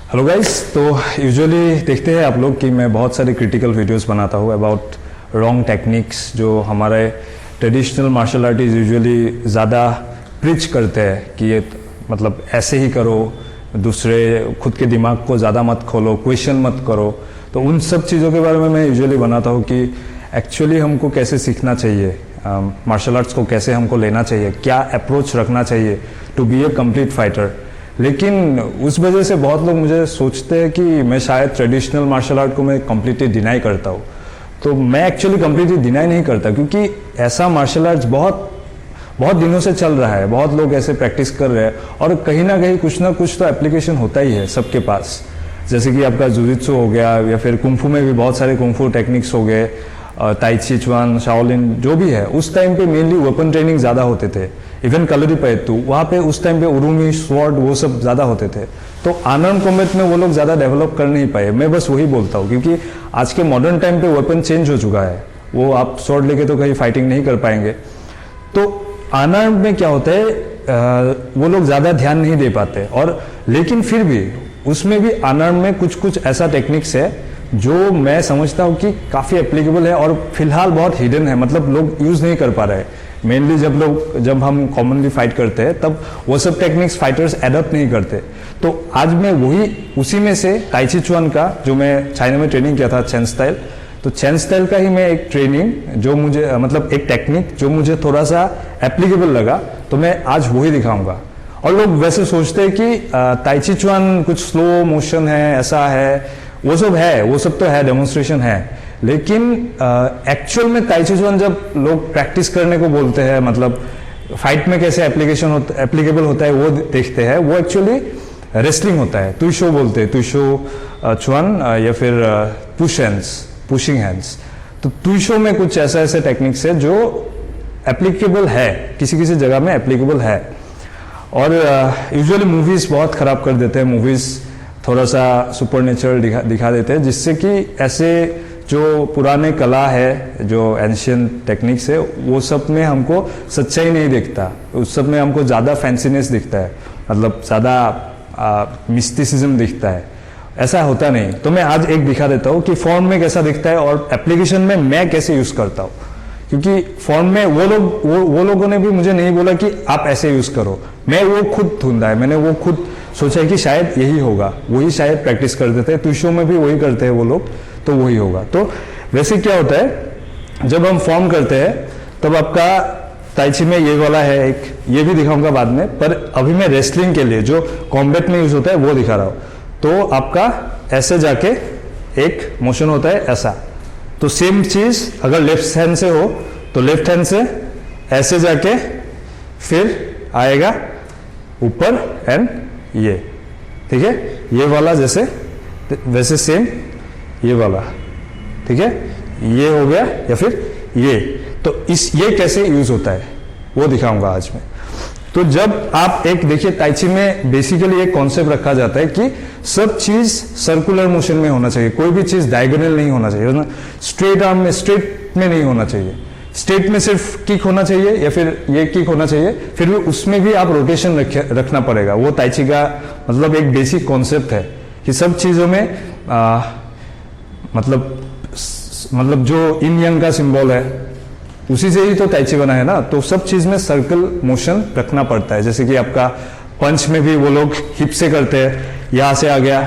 Hello guys, तो usually देखते हैं आप लोग कि मैं बहुत सारे क्रिटिकल वीडियोस बनाता हूँ अबाउट रॉन्ग टेक्निक्स जो हमारे ट्रेडिशनल मार्शल आर्टिस्ट यूजुअली ज़्यादा प्रीच करते हैं कि ये मतलब ऐसे ही करो, दूसरे खुद के दिमाग को ज़्यादा मत खोलो, क्वेश्चन मत करो। तो उन सब चीज़ों के बारे में मैं यूजुअली बनाता हूँ कि एक्चुअली हमको कैसे सीखना चाहिए, मार्शल आर्ट्स को कैसे हमको लेना चाहिए, क्या अप्रोच रखना चाहिए to be a complete fighter. लेकिन उस वजह से बहुत लोग मुझे सोचते हैं कि मैं शायद ट्रेडिशनल मार्शल आर्ट को मैं कम्प्लीटली डिनाई करता हूँ। तो मैं एक्चुअली कम्प्लीटली डिनाई नहीं करता, क्योंकि ऐसा मार्शल आर्ट्स बहुत दिनों से चल रहा है, बहुत लोग ऐसे प्रैक्टिस कर रहे हैं और कहीं ना कहीं कुछ ना कुछ तो एप्लीकेशन होता ही है सबके पास। जैसे कि आपका जुजित्सु हो गया या फिर कुंफू में भी बहुत सारे कुंफू टेक्निक्स हो गए, ताई ची चुआन, शाओलिन जो भी है। उस टाइम पे मेनली वेपन ट्रेनिंग ज़्यादा होते थे। इवन कलरीपयट्टू वहाँ पे उस टाइम पे उरुमी, स्वॉर्ड वो सब ज़्यादा होते थे। तो अनआर्म्ड कॉम्बैट में वो लोग ज़्यादा डेवलप कर नहीं पाए। मैं बस वही बोलता हूँ, क्योंकि आज के मॉडर्न टाइम पे वेपन चेंज हो चुका है। वो आप स्वॉर्ड लेके तो कहीं फाइटिंग नहीं कर पाएंगे। तो अनआर्म्ड में क्या होता है, वो लोग ज़्यादा ध्यान नहीं दे पाते। और लेकिन फिर भी उसमें भी अनआर्म्ड में कुछ ऐसा टेक्निक्स है जो मैं समझता हूँ कि काफ़ी एप्लीकेबल है और फिलहाल बहुत हिडन है, मतलब लोग यूज़ नहीं कर पा रहे हैं। मेनली जब हम कॉमनली फाइट करते हैं तब वो सब टेक्निक्स फाइटर्स एडप्ट नहीं करते। तो आज मैं उसी में से ताई ची चुआन का, जो मैं चाइना में ट्रेनिंग किया था चेन स्टाइल, तो चेन स्टाइल का ही मैं एक ट्रेनिंग जो मुझे मतलब एक टेक्निक जो मुझे थोड़ा सा एप्लीकेबल लगा, तो मैं आज वही दिखाऊंगा। और लोग वैसे सोचते हैं कि ताई ची चुआन कुछ स्लो मोशन है, ऐसा है, वो सब तो है, डेमोन्स्ट्रेशन है। लेकिन एक्चुअल में ताई ची चुआन जब लोग प्रैक्टिस करने को बोलते हैं, मतलब फाइट में कैसे एप्लीकेबल होता है वो देखते हैं, वो एक्चुअली रेसलिंग होता है। तुइशो बोलते हैं, तुइशो चुआन या फिर पुशिंग हैंड्स। तो तुइशो में कुछ ऐसे टेक्निक्स है जो एप्लीकेबल है, किसी जगह में एप्लीकेबल है। और यूजुअली मूवीज बहुत खराब कर देते हैं, मूवीज थोड़ा सा सुपरनेचुरल दिखा देते हैं, जिससे कि ऐसे जो पुराने कला है, जो एंशियंट टेक्निक्स है, वो सब में हमको सच्चाई नहीं दिखता। उस सब में हमको ज़्यादा फैंसीनेस दिखता है, मतलब ज़्यादा मिस्टिसिज्म दिखता है। ऐसा होता नहीं। तो मैं आज एक दिखा देता हूँ कि फॉर्म में कैसा दिखता है और एप्लीकेशन में मैं कैसे यूज़ करता हूँ। क्योंकि फॉर्म में वो लोगों ने भी मुझे नहीं बोला कि आप ऐसे यूज़ करो, मैं वो खुद ढूंढा है, मैंने वो खुद सोचा है कि शायद यही होगा, वही शायद प्रैक्टिस कर देते हैं। तुइशो में भी वही करते हैं वो लोग, तो वही होगा। तो वैसे क्या होता है, जब हम फॉर्म करते हैं तब आपका ताई ची में ये वाला है एक, ये भी दिखाऊंगा बाद में, पर अभी मैं रेसलिंग के लिए जो कॉम्बैट में यूज होता है वो दिखा रहा हूँ। तो आपका ऐसे जाके एक मोशन होता है ऐसा। तो सेम चीज अगर लेफ्ट हैंड से हो तो लेफ्ट हैंड से ऐसे जाके फिर आएगा ऊपर एंड ये, ठीक है, ये वाला जैसे वैसे सेम ये वाला, ठीक है, ये हो गया या फिर ये। तो ये कैसे यूज होता है वो दिखाऊंगा आज मैं। तो जब आप एक देखिए, ताई ची में बेसिकली एक कॉन्सेप्ट रखा जाता है कि सब चीज सर्कुलर मोशन में होना चाहिए, कोई भी चीज डायगोनल नहीं होना चाहिए, स्ट्रेट आर्म में स्ट्रेट में नहीं होना चाहिए। स्ट्रेट में सिर्फ किक होना चाहिए या फिर ये किक होना चाहिए, फिर भी उसमें भी आप रोटेशन रखना पड़ेगा। वो ताई ची का मतलब एक बेसिक कॉन्सेप्ट है कि सब चीजों में मतलब जो इन यंग का सिंबल है उसी से ही तो ताई ची बना है ना। तो सब चीज में सर्कल मोशन रखना पड़ता है। जैसे कि आपका पंच में भी वो लोग हिप से करते हैं, यहाँ से आ गया,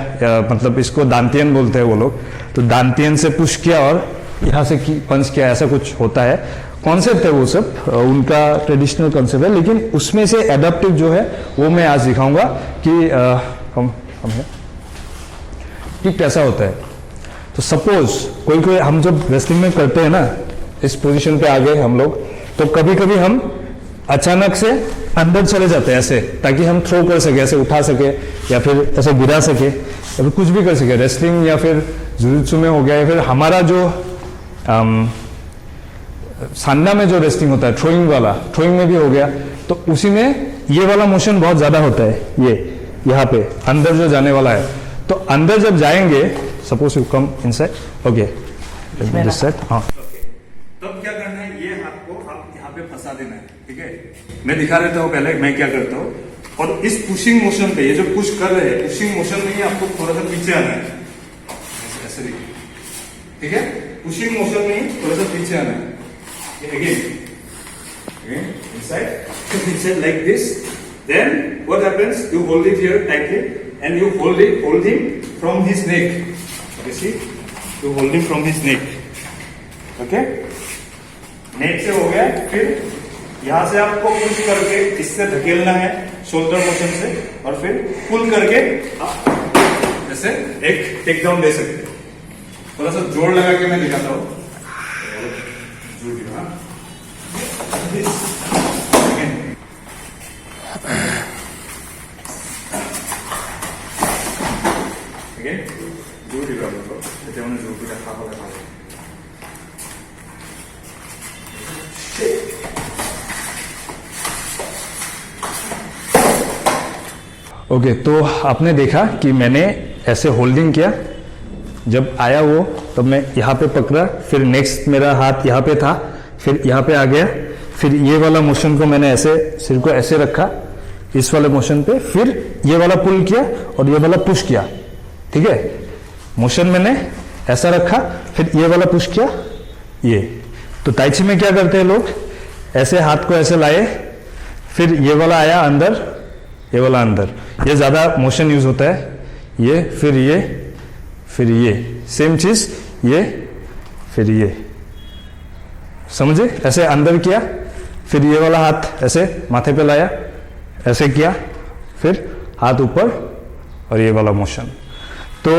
मतलब इसको दांतियन बोलते हैं वो लोग। तो दांतियन से पुश किया और यहाँ से पंच किया, ऐसा कुछ होता है। कॉन्सेप्ट है वो सब, उनका ट्रेडिशनल कॉन्सेप्ट है। लेकिन उसमें से एडेप्टिव जो है वो मैं आज दिखाऊंगा कि कैसा होता है। तो सपोज कोई हम जब रेसलिंग में करते हैं ना, इस पोजीशन पे आ गए हम लोग, तो कभी कभी हम अचानक से अंदर चले जाते हैं ऐसे, ताकि हम थ्रो कर सके, ऐसे उठा सके या फिर ऐसे गिरा सके या फिर कुछ भी कर सके। रेसलिंग या फिर जुजित्सु में हो गया, या फिर हमारा जो सान्ना में जो रेसलिंग होता है थ्रोइंग वाला, थ्रोइंग में भी हो गया। तो उसी में ये वाला मोशन बहुत ज्यादा होता है, ये यहाँ पे अंदर जो जाने वाला है। तो अंदर जब जाएंगे, suppose you come inside, okay, this side, हाँ, तब क्या करना है, ये हाथ को आप यहाँ पे फंसा देना है, ठीक है। मैं दिखा देता हूँ पहले मैं क्या करता हूँ। और इस पुशिंग मोशन पे, ये जो पुश कर रहे हैं, पुशिंग मोशन में ही आपको थोड़ा सा पीछे आना है, ऐसे देखिए, ठीक है, पुशिंग मोशन में ही थोड़ा सा पीछे आना है, again inside like this. Then what happens, you hold it here tightly and you hold him from his neck. You see, you hold him from his neck. Okay, नेक से हो गया, फिर यहां से आपको पुश करके इससे धकेलना है शोल्डर मोशन से, और फिर पुल करके आप जैसे एक टेक डाउन दे सकते हैं। थोड़ा सा जोर लगा के मैं दिखाता हूं। ओके, तो आपने देखा कि मैंने ऐसे होल्डिंग किया, जब आया वो तब मैं यहाँ पे पकड़ा, फिर नेक्स्ट मेरा हाथ यहाँ पे था, फिर यहाँ पे आ गया, फिर ये वाला मोशन को मैंने ऐसे सिर को ऐसे रखा इस वाले मोशन पे, फिर ये वाला पुल किया और ये वाला पुश किया, ठीक है। मोशन मैंने ऐसा रखा, फिर ये वाला पुश किया, ये। तो ताई ची में क्या करते हैं लोग, ऐसे हाथ को ऐसे लाए, फिर ये वाला आया अंदर, ये वाला अंदर, ये ज्यादा मोशन यूज होता है, ये फिर ये फिर ये, सेम चीज ये फिर ये, समझे, ऐसे अंदर किया, फिर ये वाला हाथ ऐसे माथे पे लाया, ऐसे किया, फिर हाथ ऊपर और ये वाला मोशन। तो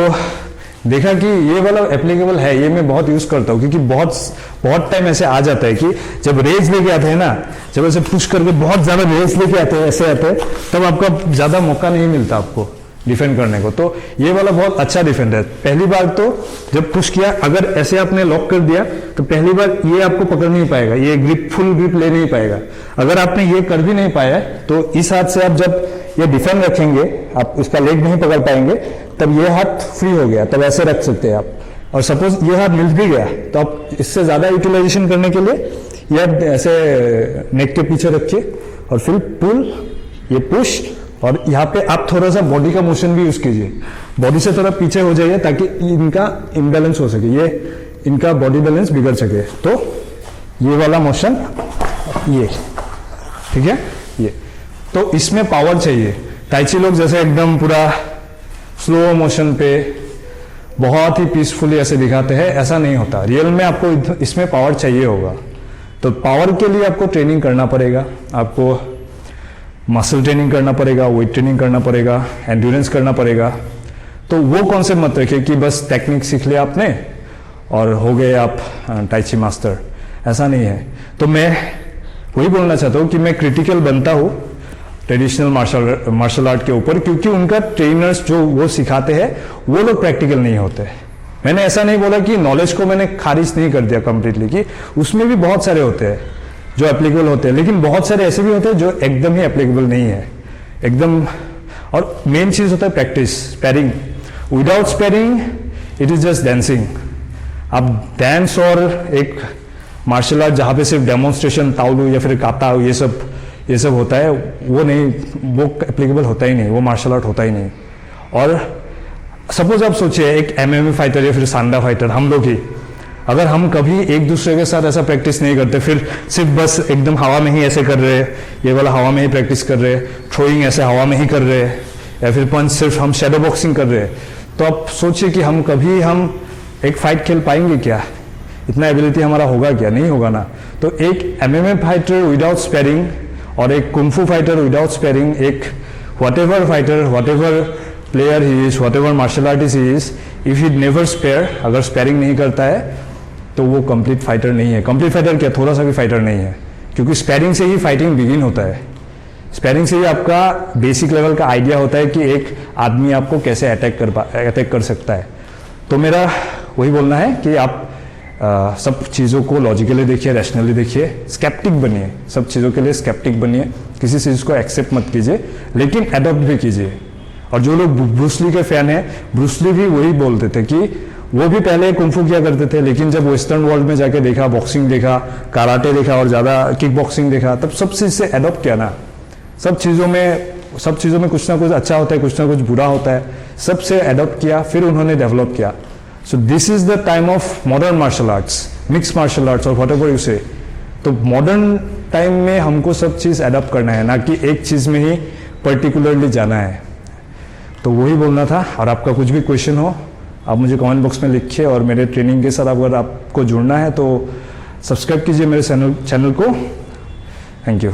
देखा कि ये वाला एप्लीकेबल है, ये मैं बहुत यूज करता हूँ, क्योंकि बहुत टाइम ऐसे आ जाता है कि जब रेज लेके आते हैं ना, जब ऐसे पुश करके बहुत ज्यादा रेज लेके आते हैं, ऐसे आते हैं, तब आपका ज्यादा मौका नहीं मिलता आपको डिफेंड करने को। तो ये वाला बहुत अच्छा डिफेंड है। पहली बार तो जब पुश किया, अगर ऐसे आपने लॉक कर दिया तो पहली बार ये आपको पकड़ नहीं पाएगा, ये ग्रिप फुल ग्रिप ले नहीं पाएगा। अगर आपने ये कर भी नहीं पाया तो इस हाथ से आप जब ये डिफेंड रखेंगे, आप इसका लेग नहीं पकड़ पाएंगे, तब ये हाथ फ्री हो गया, तब ऐसे रख सकते हैं आप। और सपोज ये हाथ मिल भी गया तो आप इससे ज्यादा यूटिलाइजेशन करने के लिए ये ऐसे नेक के पीछे रखिए और फिर पुल, ये पुश, और यहाँ पे आप थोड़ा सा बॉडी का मोशन भी यूज कीजिए, बॉडी से थोड़ा पीछे हो जाइए ताकि इनका इम्बैलेंस हो सके, ये इनका बॉडी बैलेंस बिगड़ सके। तो ये वाला मोशन, ये, ठीक है, ये। तो इसमें पावर चाहिए। ताई ची लोग जैसे एकदम पूरा स्लो मोशन पे बहुत ही पीसफुली ऐसे दिखाते हैं, ऐसा नहीं होता। रियल में आपको इसमें पावर चाहिए होगा। तो पावर के लिए आपको ट्रेनिंग करना पड़ेगा, आपको मसल ट्रेनिंग करना पड़ेगा, वेट ट्रेनिंग करना पड़ेगा, एंड्योरेंस करना पड़ेगा। तो वो कॉन्सेप्ट मत रखिए कि बस टेक्निक सीख लिया आपने और हो गए आप ताई ची मास्टर, ऐसा नहीं है। तो मैं वही बोलना चाहता हूँ कि मैं क्रिटिकल बनता हूँ ट्रेडिशनल मार्शल आर्ट के ऊपर, क्योंकि उनका ट्रेनर्स जो वो सिखाते हैं वो लोग प्रैक्टिकल नहीं होते। मैंने ऐसा नहीं बोला कि नॉलेज को मैंने खारिज नहीं कर दिया कंप्लीटली, कि उसमें भी बहुत सारे होते हैं जो एप्लीकेबल होते हैं, लेकिन बहुत सारे ऐसे भी होते हैं जो एकदम ही एप्लीकेबल नहीं है एकदम। और मेन चीज होता है practice, sparring. Without sparring it is just dancing. आप डांस और एक मार्शल आर्ट जहां पे सिर्फ डेमोन्स्ट्रेशन, ताउलू या फिर काता, ये सब होता है, वो नहीं, वो एप्लीकेबल होता ही नहीं, वो मार्शल आर्ट होता ही नहीं। और सपोज आप सोचिए एक एमएमए फाइटर या फिर सांडा फाइटर, हम लोग ही, अगर हम कभी एक दूसरे के साथ ऐसा प्रैक्टिस नहीं करते, फिर सिर्फ बस एकदम हवा में ही ऐसे कर रहे हैं, ये वाला हवा में ही प्रैक्टिस कर रहे हैं, थ्रोइंग ऐसे हवा में ही कर रहे हैं, या फिर पंच सिर्फ हम शैडो बॉक्सिंग कर रहे हैं, तो आप सोचिए कि हम कभी एक फाइट खेल पाएंगे क्या? इतना एबिलिटी हमारा होगा क्या? नहीं होगा ना। तो एक एमएमए फाइटर विदाउट स्पैरिंग और एक कुंफू फाइटर विदाउट स्पैरिंग, एक whatever fighter, whatever player he is, whatever martial artist he is, if he never spar, अगर स्पैरिंग नहीं करता है तो वो कंप्लीट फाइटर नहीं है। कंप्लीट फाइटर क्या, थोड़ा सा भी फाइटर नहीं है, क्योंकि स्पैरिंग से ही फाइटिंग बिगिन होता है। स्पैरिंग से ही आपका बेसिक लेवल का आइडिया होता है कि एक आदमी आपको कैसे अटैक कर सकता है। तो मेरा वही बोलना है कि आप सब चीज़ों को लॉजिकली देखिए, रैशनली देखिए, स्केप्टिक बनिए, सब चीज़ों के लिए स्केप्टिक बनिए, किसी चीज़ को एक्सेप्ट मत कीजिए, लेकिन एडॉप्ट भी कीजिए। और जो लोग ब्रूसली के फैन हैं, ब्रूसली भी वही बोलते थे कि वो भी पहले कुंफू किया करते थे, लेकिन जब वेस्टर्न वर्ल्ड में जाके देखा, बॉक्सिंग देखा, कराटे देखा और ज़्यादा किक बॉक्सिंग देखा, तब सब चीज़ से एडॉप्ट किया ना, सब चीज़ों में सब चीज़ों में कुछ ना कुछ अच्छा होता है, कुछ ना कुछ बुरा होता है, सबसे अडॉप्ट किया, फिर उन्होंने डेवलप किया. So this is the time of modern martial arts, mix martial arts और व्हाटएवर यू से. तो मॉडर्न टाइम में हमको सब चीज़ अडॉप्ट करना है, ना कि एक चीज़ में ही पर्टिकुलरली जाना है. तो वही बोलना था. और आपका कुछ भी क्वेश्चन हो आप मुझे कमेंट बॉक्स में लिखिए, और मेरे ट्रेनिंग के साथ अगर आपको जुड़ना है तो सब्सक्राइब कीजिए मेरे चैनल को. Thank you.